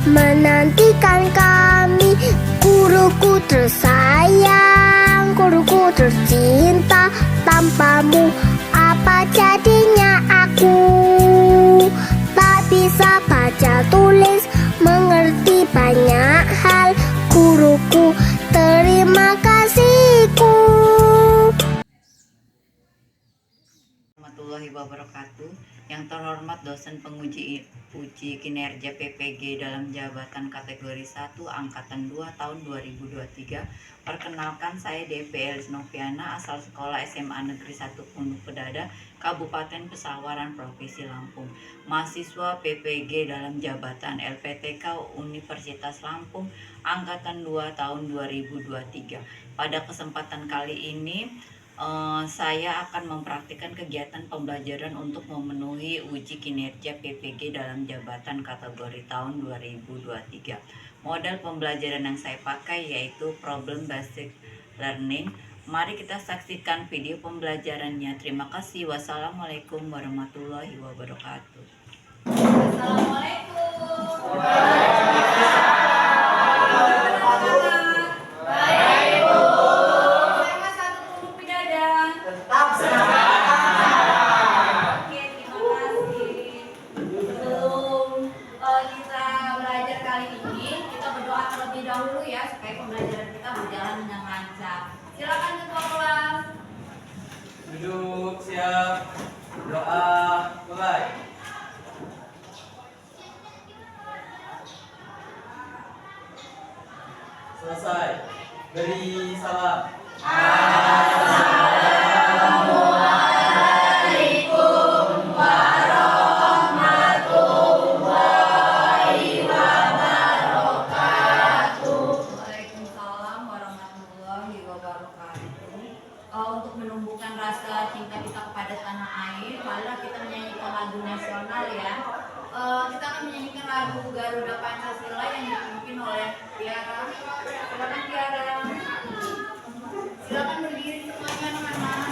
menantikan kami. Guruku tersayang, guruku tercinta, tanpamu apa jadinya aku? Tak bisa baca tulis, mengerti banyak hal. Guruku, terima kasihku. Warahmatullahi wabarakatuh. Yang terhormat dosen penguji kinerja PPG dalam jabatan kategori 1 angkatan 2 tahun 2023. Perkenalkan, saya DP Elis Noviana, asal sekolah SMA Negeri 1 Pondok Pedada, Kabupaten Pesawaran, Provinsi Lampung. Mahasiswa PPG dalam jabatan LPTK Universitas Lampung angkatan 2 tahun 2023. Pada kesempatan kali ini saya akan mempraktikkan kegiatan pembelajaran untuk memenuhi uji kinerja PPG dalam jabatan kategori tahun 2023. Model pembelajaran yang saya pakai yaitu Problem Based Learning. Mari kita saksikan video pembelajarannya. Terima kasih. Wassalamualaikum warahmatullahi wabarakatuh. Dahulu ya, supaya pembelajaran kita berjalan dengan lancar. Silakan ketua kelas. Duduk, siap. Doa, mulai. Selesai. Beri salam. Untuk menumbuhkan rasa cinta kita kepada tanah air, marilah kita menyanyikan lagu nasional ya. Kita akan menyanyikan lagu Garuda Pancasila yang dipimpin oleh Tiara. Silakan Tiara. Silakan berdiri semuanya anak-anak.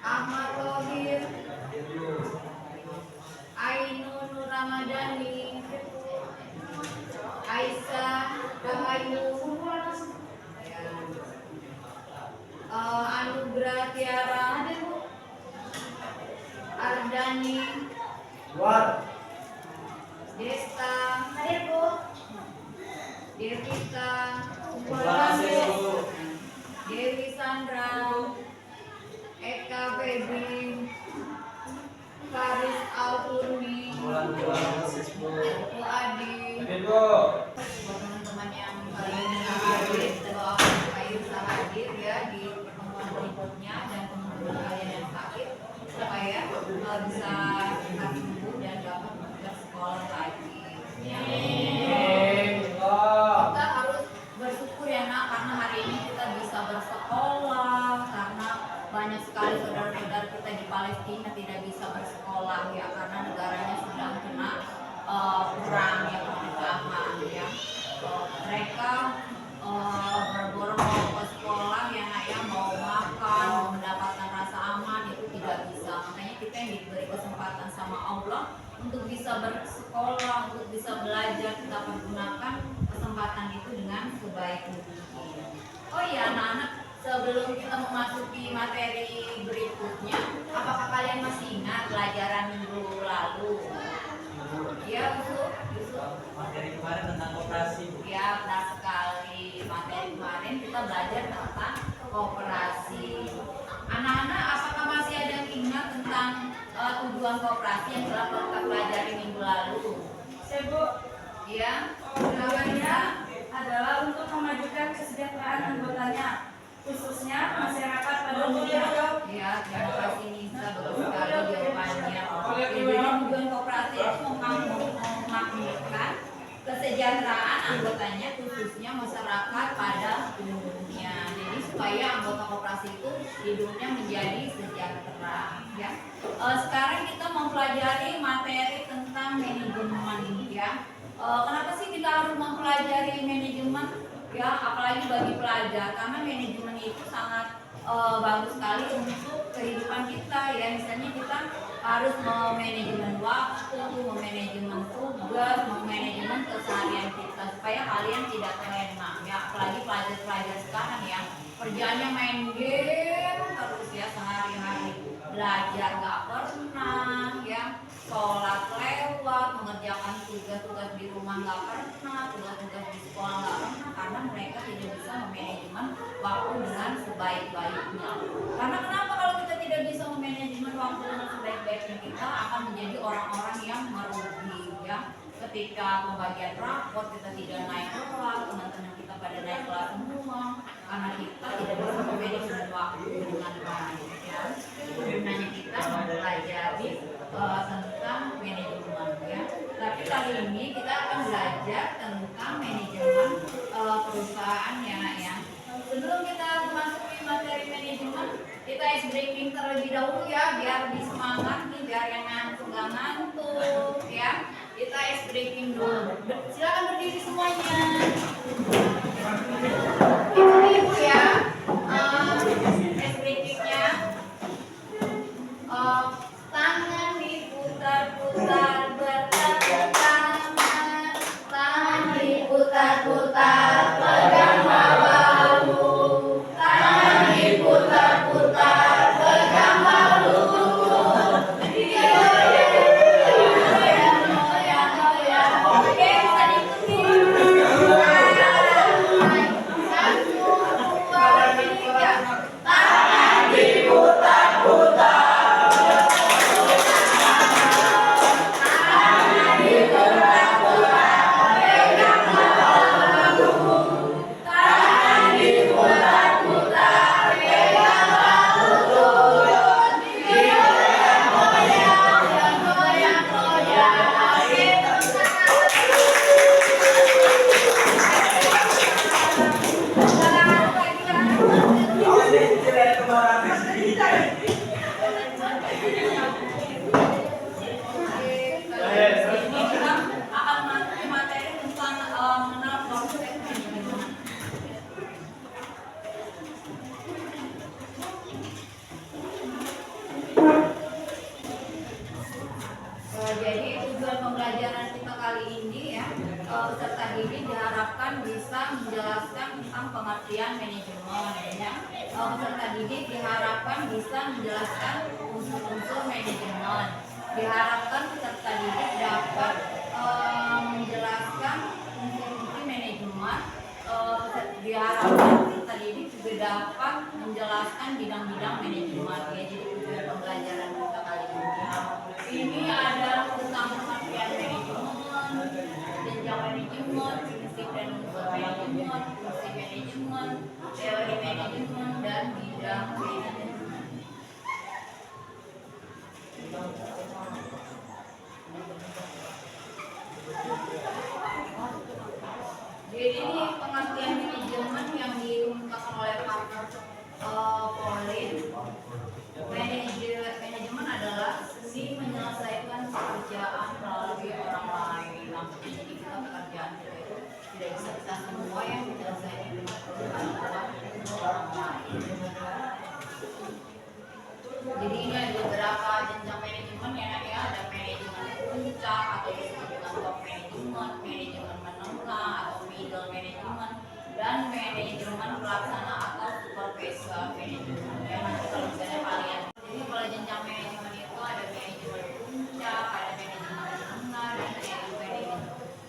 Ahmad Rohir, Ainun Nur Ramadhani, Aisyah Rahayu, Anugrah Tiara, Ardani, Desta, Devita, Dewi Sandra, Eka Febri, Faris Alturni, Bu Adi, teman-teman yang lainnya hadir, doakan supaya bisa hadir ya di pertemuan berikutnya, dan teman-teman kalian yang sakit supaya bisa sembuh dan dapat bersekolah lagi. Kita harus bersyukur ya nak, karena hari ini kita bisa bersekolah, karena banyak sekali saudara-saudara kita di Palestina tidak bisa bersekolah ya, karena negaranya sedang kena perang ya, pencegahan ya. Mereka berboro mau ke sekolah ya nak ya, mau makan, mau mendapatkan rasa aman itu tidak bisa. Makanya kita yang diberi kesempatan sebelum kita memasuki materi berikutnya, apakah kalian masih ingat pelajaran minggu lalu? Ya, Yusuf. Materi kemarin tentang koperasi, Bu. Ya, benar sekali. Materi kemarin kita belajar tentang koperasi. Anak-anak, apakah masih ada yang ingat tentang tujuan koperasi yang telah kita pelajari minggu lalu? Bu, Ya, tujuannya adalah untuk memajukan kesejahteraan anggotanya, khususnya masyarakat pada umumnya. ya, terima kasih Nisa, bagus sekali jawabannya. Jadi tujuan koperasi itu memakmurkan kesejahteraan anggotanya, khususnya masyarakat pada umumnya. Jadi supaya anggota koperasi itu hidupnya menjadi sejahtera. Ya. Sekarang kita mempelajari materi tentang manajemen. Ya. Kenapa sih kita harus mempelajari manajemen? Ya, apalagi bagi pelajar, karena manajemen itu sangat bagus sekali untuk kehidupan kita. Ya, misalnya kita harus memanajemen waktu, memanajemen tugas, memanajemen keseharian kita supaya kalian tidak terlena. Ya, apalagi pelajar-pelajar sekarang yang kerjanya main game terus ya sehari-hari, belajar nggak pernah, ya sholat lewat, mengerjakan tugas-tugas di rumah nggak pernah, tugas-tugas di sekolah nggak pernah, karena mereka tidak bisa memanajemen waktu dengan sebaik-baiknya. Karena kenapa kalau kita tidak bisa memanajemen waktu dengan sebaik-baiknya, kita akan menjadi orang-orang yang merugi. Ya, ketika pembagian rapot kita tidak naik kelas, teman-teman kita pada naik kelas semua, karena kita tidak bisa memanajemen waktu dengan baik. Ya, gunanya kita mempelajari tentang manajemen. Ya, tapi kali ini kita akan belajar tentang manajemen perusahaan ya, Nak, ya. Sebelum kita memasuki materi manajemen, kita ice breaking terlebih dahulu ya, biar disemangat nih, biar yang ngantuk nggak ngantuk ya. Kita ice breaking dulu. Silakan berdiri semuanya. Ibu ya, ice breakingnya. Tangan diputar-putar bertepuk tangan, tangan diputar-putar pegang bahu, tangan diputar-putar pegang bahu. Oke, bisa diikuti. 1, 2, 3. Tangan diputar-putar. Jadi tujuan pembelajaran kita kali ini ya, peserta didik diharapkan bisa menjelaskan tentang pengertian manajemen ya. Peserta didik diharapkan bisa menjelaskan unsur-unsur manajemen. Diharapkan peserta didik dapat menjelaskan fungsi manajemen. Diharapkan peserta didik juga dapat menjelaskan bidang-bidang manajemen ya. Jadi tujuan pembelajaran kita kali ini adalah tentang pengertian manajemen, jenjang manajemen, prinsip dan unsur manajemen, fungsi manajemen, teori manajemen, dan bidang manajemen. Jadi ini pengertian manajemen yang diungkapkan oleh partner Pauline. Manajemen adalah seni menyelesaikan pekerjaan melalui orang lain. Maksudnya jadi kita pekerjaan kita itu tidak bisa kita semua yang menyelesaikan orang lain. Jadi ini ada beberapa jenjang manajemen ya, ada manajemen puncak atau disebut dengan top manajemen, manajemen menengah atau middle manajemen, dan manajemen pelaksana atau supervisor manajemen. Ya nanti kalau misalnya kalian, jadi kalau jenjang manajemen itu ada manajemen puncak, ada manajemen menengah, dan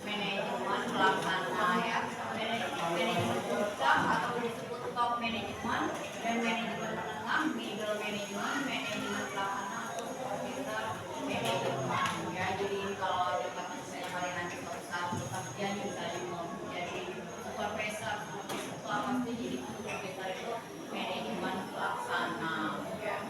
manajemen pelaksana ya. Manajemen puncak atau disebut top manajemen dan manajemen menengah, middle manajemen, manajemen pelaksana atau supervisor manajemen ya. Jadi kalau jabatan misalnya kalian nanti suatu saat bekerja misalnya mau jadi supervisor itu apa sih? Jadi supervisor itu manajemen pelaksana ya.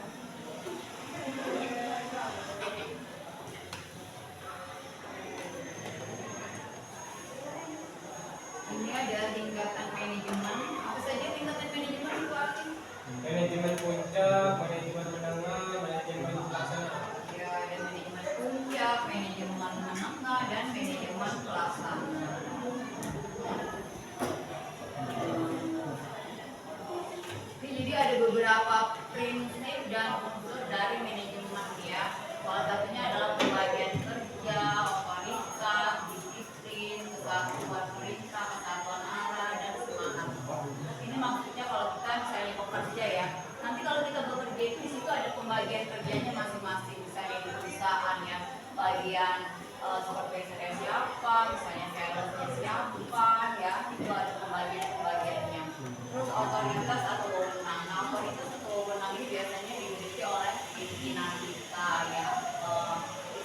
Ini ada tingkatan manajemen. Apa saja tingkatan manajemen itu arti? Manajemen puncak, manajemen menengah, manajemen pelaksana. Ya, ada manajemen puncak, manajemen menengah, dan manajemen pelaksana. Jadi ada beberapa prinsip dan unsur dari manajemen ya. Salah satunya adalah pembagian kerja, otoritas, disiplin, kesatuan perintah, kesatuan arah, dan semangat. Ini maksudnya kalau kita misalnya bekerja ya. Nanti kalau kita bekerja itu di situ ada pembagian kerjanya masing-masing. Misalnya di perusahaan ya, bagian supervisornya siapa, misalnya salesnya siapa ya, itu ada pembagiannya. Terus otoritas atau wewenang. Nah, otoritas atau wewenang ini biasanya dimiliki oleh pimpinan kita ya,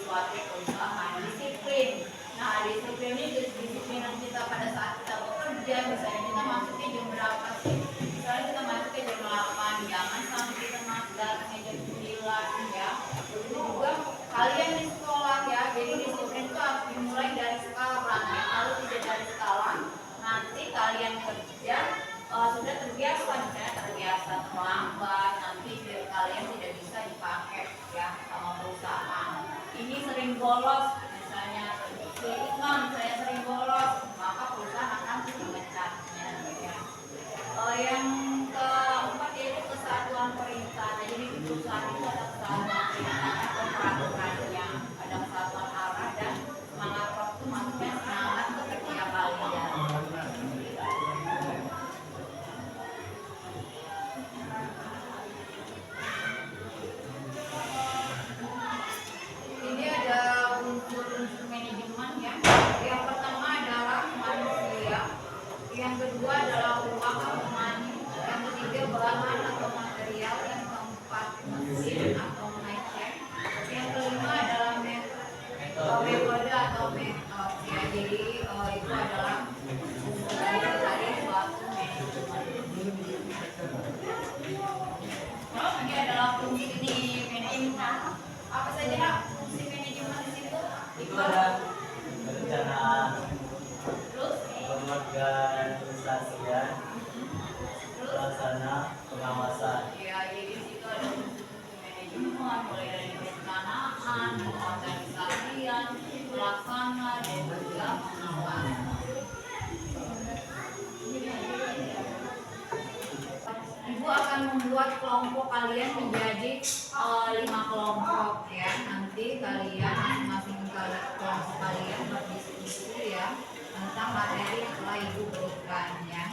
suatu perusahaan. Disiplin. Nah, disiplin ini disiplinan kita pada saat kita bekerja. Misalnya kita masuknya jam berapa sih? Misalnya kita masuknya jam 8, jangan sampai kita datangnya jam 9 ya. Begitu juga kalian di sekolah ya. Jadi disiplin itu harus dimulai dari sekarang ya. Kalau tidak dari sekarang, nanti kalian kerja sudah terbiasa, misalnya terbiasa terlambat, nanti kalian tidak bisa dipakai ya sama perusahaan. Ini sering bolos, misalnya si Imam saya sering bolos, maka perusahaan akan memecatnya ya. Yang keempat yaitu kesatuan perintah. Nah, jadi di perusahaan itu ada kesatuan perintahnya, peraturannya, ada kesatuan arah dan semangat waktu, maksudnya semangat bekerja kalian. Ini ada unsur-unsur manajemen ya. Yang pertama adalah manusia, yang kedua adalah uang atau money, yang ketiga bahan atau material, yang keempat mesin atau machine, yang kelima adalah metode atau metode ya. Jadi itu adalah unsur dari suatu manajemen. Terus ini adalah fungsi manajemen. Apa saja fungsi manajemen di situ? Itu ada perencanaan, Terus pengorganisasian, pelaksana, pengawasan. ya, jadi di situ ada fungsi manajemen mulai dari perencanaan, pengorganisasian, pelaksana, dan juga pengawasan. Ibu akan membuat kelompok kalian menjadi 5 kelompok ya. Nanti kalian masing-masing kelompok kalian berdiskusi ya tentang materi yang telah ibu berikan ya.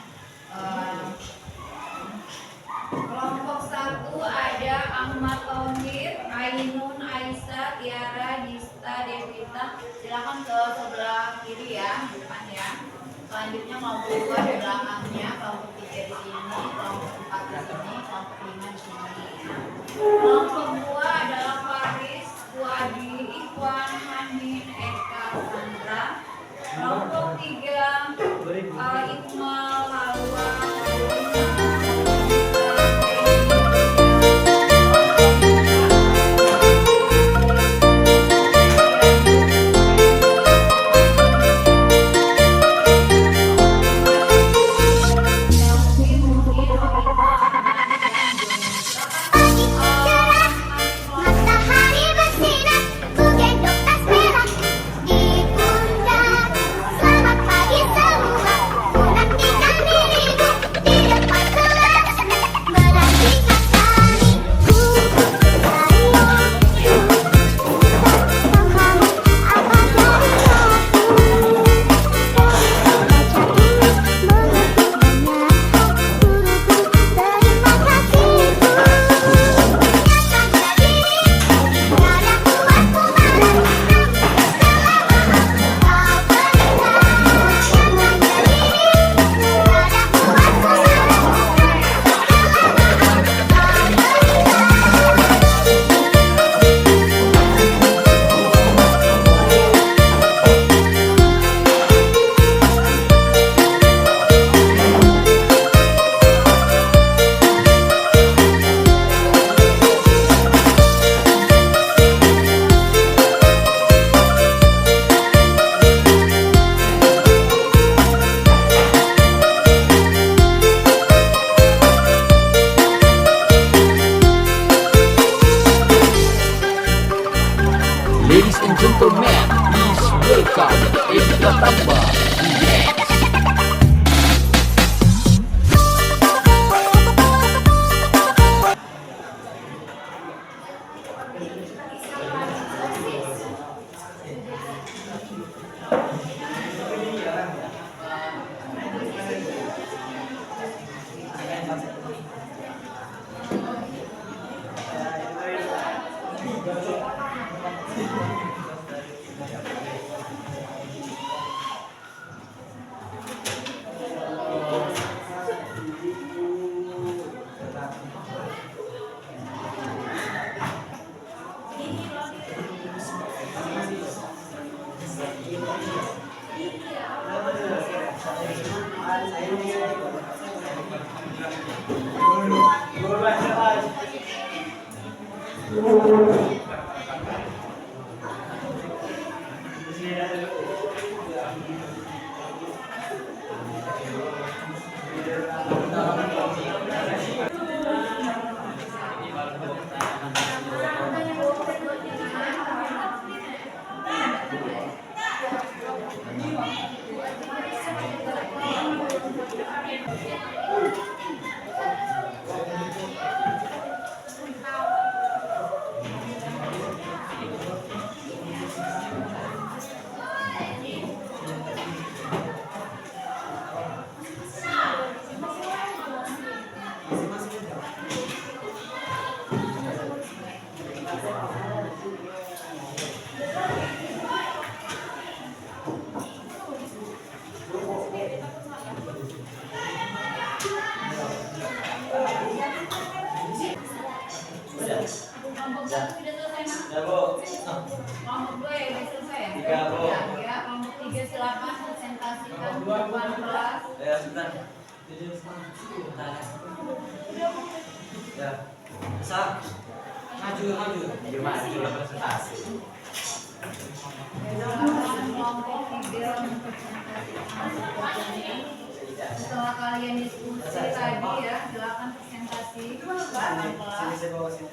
Kelompok 1 ada Ahmad Tohir, Ainun, Aisyah, Tiara, Dista, Devita. Silakan ke sebelah kiri ya, depan ya. Selanjutnya kelompok 2 di belakangnya, kelompok 3 di sini, kelompok 4 di sini, kelompok 5 di sini. Kelompok 2 adalah Faris, Puadi, Ikhwan, Hanin, Eka, Sandra. Kelompok 3 Iqmal, Halwa, Matahari bersinar, ku gendong tas merah di pundak. Selamat pagi semua, ku nanti Kelompok satu sudah selesai, Mas? Ya, Bu. Kelompok 2 ya sudah selesai ya? Tiga, Bu. Ya, kelompok 3 silakan presentasikan di depan kelas. Ya, sebentar. Ya. Bisa. Maju. Maju lah presentasi. Silakan kelompok 3 mempresentasikan sesuatunya. Setelah kalian diskusi tadi ya, silakan presentasi di depan kelas sama teman-teman kelompok.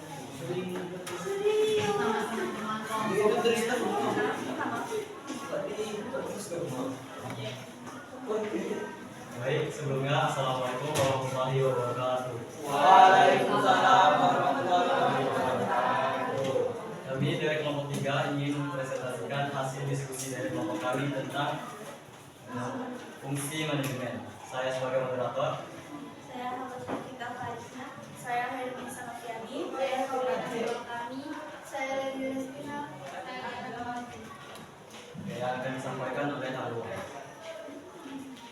Baik, sebelumnya Assalamualaikum warahmatullahi wabarakatuh. Waalaikumsalam warahmatullahi wabarakatuh. Kami dari kelompok 3 ingin mempresentasikan hasil diskusi dari kelompok kami tentang fungsi manajemen. Saya sebagai moderator. Saya Hamzah Kita Farisna. Saya Hermi Sanofiani. Saya koordinator kami. Saya Leni Rizkina. Saya Adam. Yang akan disampaikan oleh Halu.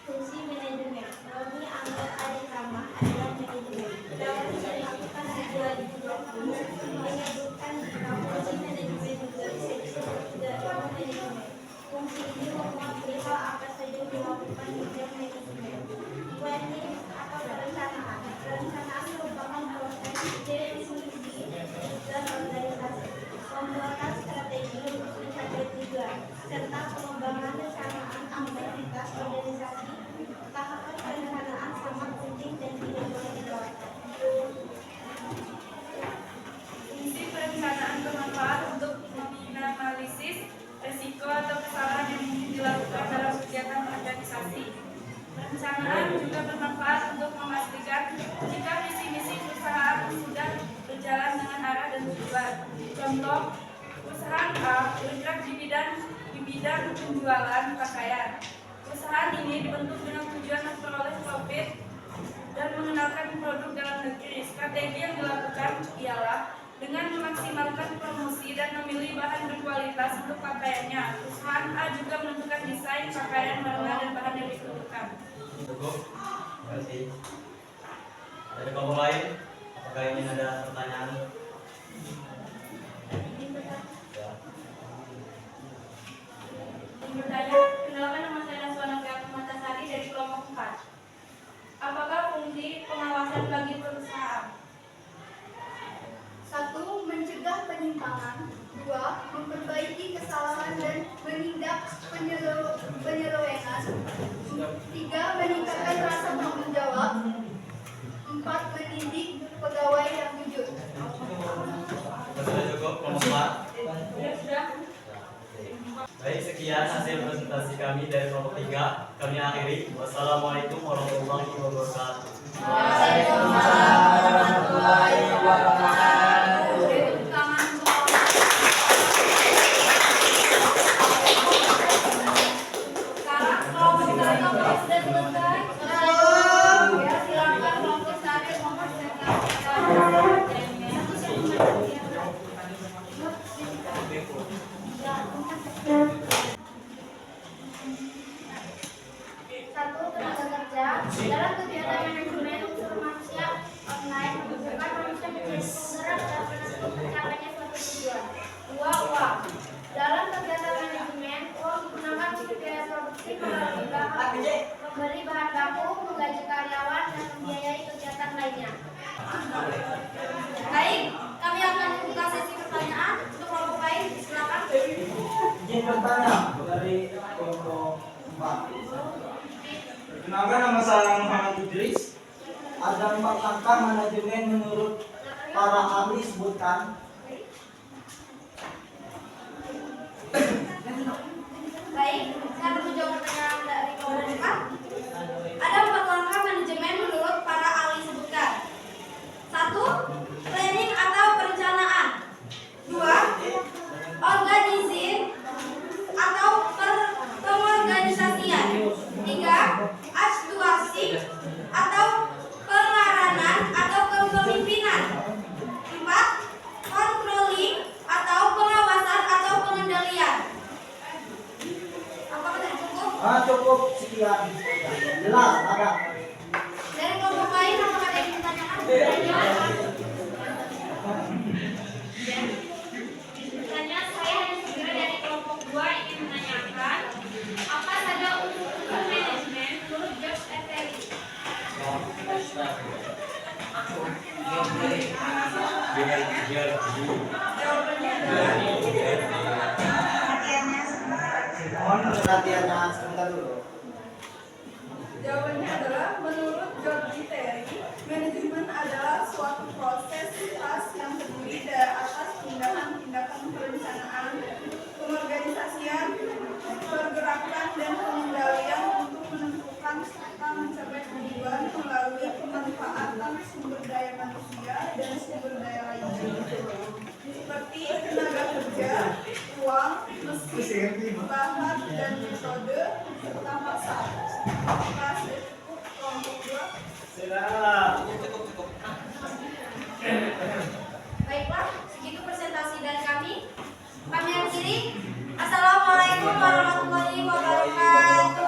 Fungsi manajemen bagi anggota Dikama adalah manajemen. Dapat dilakukan tujuan menyebutkan fungsi manajemen dari seksi dan manajemen. Fungsi ini mewakili hal apa saja yang dilakukan di bidang manajemen. Planning atau perencanaan. Perencanaan merupakan proses dari visi dan organisasi. Pembuatan strategi untuk mencapai tujuan serta pengembangan rencanaan aktivitas organisasi. Tahapan perencanaan sangat penting dan tidak boleh dilewatkan. Fungsi perencanaan bermanfaat untuk meminimalisir resiko atau kesalahan yang mungkin dilakukan dalam kegiatan organisasi. Perencanaan juga bermanfaat untuk memastikan jika misi-misi perusahaan sudah berjalan dengan arah dan tujuan. Contoh, perusahaan A bergerak di bidang penjualan pakaian. Perusahaan ini dibentuk dengan tujuan memperoleh profit dan mengenalkan produk dalam negeri. Strategi yang dilakukan ialah dengan memaksimalkan promosi dan memilih bahan berkualitas untuk pakaiannya. Perusahaan A juga menentukan desain pakaian, warna, dan bahan yang diperlukan. Cukup. Terima kasih. Dari kelompok lain, apakah ingin ada pertanyaan? Ya. Yang bertanya, kenalkan nama saya Naswana Matasari dari kelompok 4. Apakah fungsi pengawasan bagi perusahaan? 1. Mencegah penyimpangan. 2. Memperbaiki kesalahan dan menindak penyelewengan. 3. Meningkatkan rasa tanggung jawab. 4. Mendidik pegawai yang jujur. Sudah cukup, kelompok 4. Sudah. Baik, sekian hasil presentasi kami dari kelompok 3. Kami akhiri. Wassalamualaikum warahmatullahi wabarakatuh. Beri tepuk tangan untuk sekarang kelompok 3 sudah selesai. Ya, silakan kelompok 1 mempresentasikan. Satu, tenaga kerja. Dalam kegiatan manajemen unsur manusia online bukan manusia menjadi penggerak dalam mencapainya suatu tujuan. 2. Uang. Dalam kegiatan manajemen, uang digunakan untuk biaya produksi melalui memberi bahan baku, menggaji karyawan, dan membiayai kegiatan lainnya. Baik, kami akan membuka sesi pertanyaan untuk kelompok lain. Silakan. Izin bertanya dari kelompok 4. Perkenalkan, nama saya Muhammad Idris. Ada 4 langkah manajemen menurut para ahli sebutkan. Baik, saya akan menjawab pertanyaan dari kelompok 4. Ada 4 langkah manajemen menurut para ahli sebutkan. 1. Planning atau perencanaan. 2. Organisir atau pengorganisasian. 3. Aktuasi atau pengarahan atau kepemimpinan. 4. Controlling atau pengawasan atau pengendalian. Apakah sudah cukup? Cukup sekian. Jelas, ada. Dari kelompok lain apakah ada yang ditanyakan? Pertanyaan saya hanya segera dari kelompok 2 ingin menanyakan apa saja unsur manajemen menurut George Eteri. Mohon perhatiannya sebentar dulu. Jawabannya adalah menurut George Terry, manajemen adalah suatu proses yang terdiri dari atas tindakan-tindakan perencanaan, pengorganisasian, pergerakan dan pengendalian untuk menentukan serta mencapai tujuan melalui pemanfaatan sumber daya manusia dan sumber daya lainnya seperti tenaga kerja, uang, mesin, bahan dan metode serta masa. Baiklah, segitu presentasi dari kami. Kami akhiri. Assalamualaikum warahmatullahi wabarakatuh.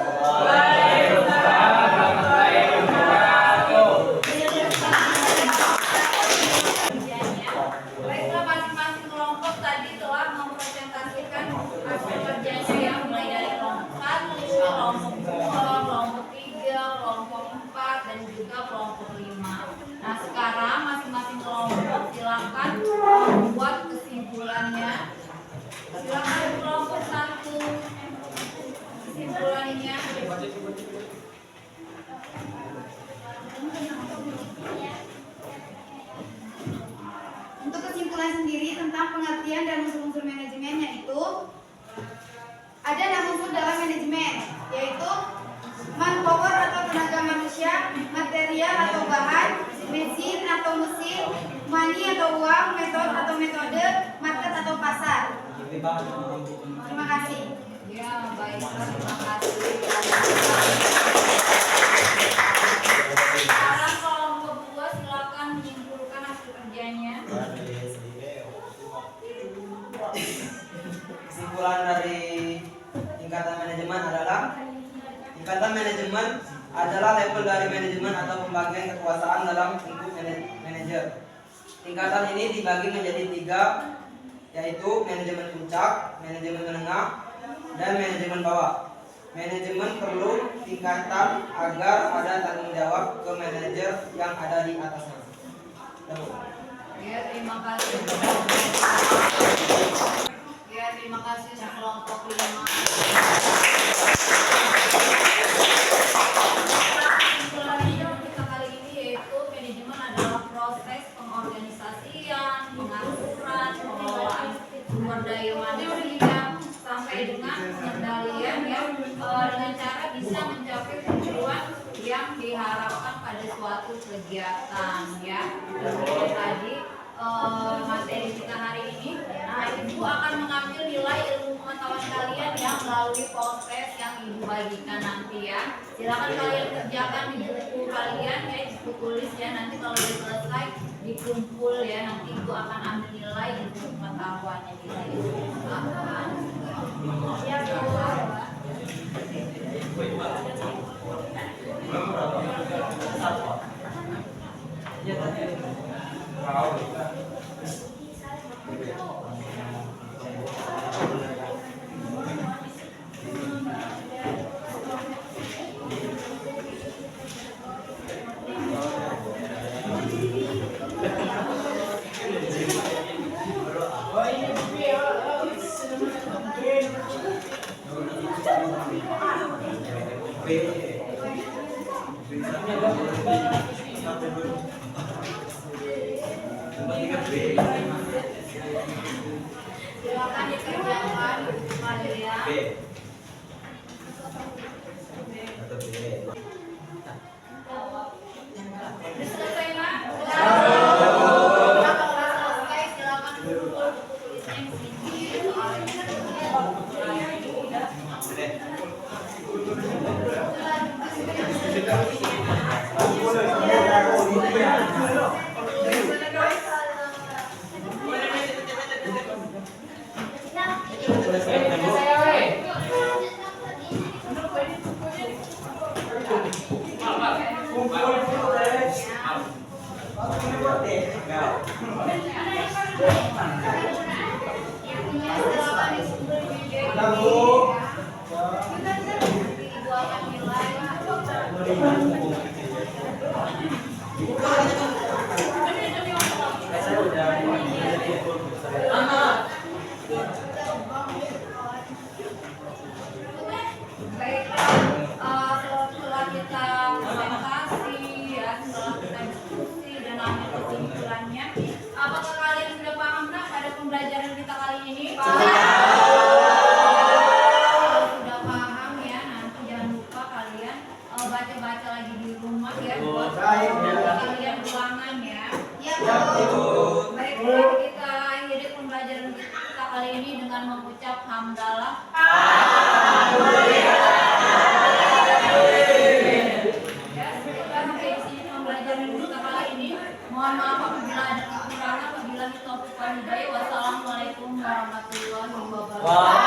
Baiklah, masing-masing kelompok tadi telah mempresentasikan hasil kerjanya ya, mulai dari kelompok 1, kelompok 2, kelompok 3, kelompok 4, dan juga kelompok 5. Nah, sekarang masing-masing kelompok silakan membuat kesimpulannya. Silakan kelompok 1 kesimpulannya. Untuk kesimpulan sendiri tentang pengertian dan unsur-unsur manajemennya itu ada 6 unsur dalam manajemen, yaitu manpower atau tenaga manusia, material atau bahan, mesin atau mesin, money atau uang, metode atau metode, market atau pasar. Terima kasih. Ya, baiklah, terima kasih. Sekarang kelompok 2 silakan menyimpulkan hasil kerjanya. Kesimpulan dari tingkatan manajemen adalah level dari manajemen atau pembagian kekuasaan dalam lingkup manajer. Tingkatan ini dibagi menjadi 3, yaitu manajemen puncak, manajemen menengah, dan manajemen bawah. Manajemen perlu tingkatan agar ada tanggung jawab ke manajer yang ada di atasnya. Ya, terima kasih. Ya, terima kasih kelompok 5. Kesimpulannya kita kali ini yaitu manajemen adalah proses pengorganisasian, pengaturan, pengelolaan sumber daya manusia sampai dengan pengendalian yang dengan cara bisa mencapai tujuan yang diharapkan pada suatu kegiatan ya. Seperti tadi materi kita hari ini. Nah, Ibu akan mengambil nilai ilmu pengetahuan kalian yang melalui proses yang Ibu bagikan nanti ya. Silakan kalian kerjakan di buku kalian ya, di buku tulis ya. Nanti kalau sudah selesai dikumpul ya. Nanti Ibu akan ambil nilai ilmu pengetahuannya di ilmu pengetahuan. Ya, Silakan dikerjakan kalian. Udah selesai nak? Kalau udah selesai silakan kumpul tulisnya di sini soalnya. Setelah kita presentasi ya, setelah kita diskusi dan ambil kesimpulannya, apakah kalian sudah paham nak pada pembelajaran kita kali ini? Kalau sudah paham ya, nanti jangan lupa kalian baca-baca lagi di rumah ya, buat kalian ulangan ya. Ya, Baik, kita akhiri pembelajaran kita kali ini dengan mengucap hamdalah. Ya, sekian sampai di sini pembelajaran kita kali ini. Mohon maaf apabila ada kekurangan. Wabillahi taufiq wal hidayah. Wassalamualaikum warahmatullahi wabarakatuh.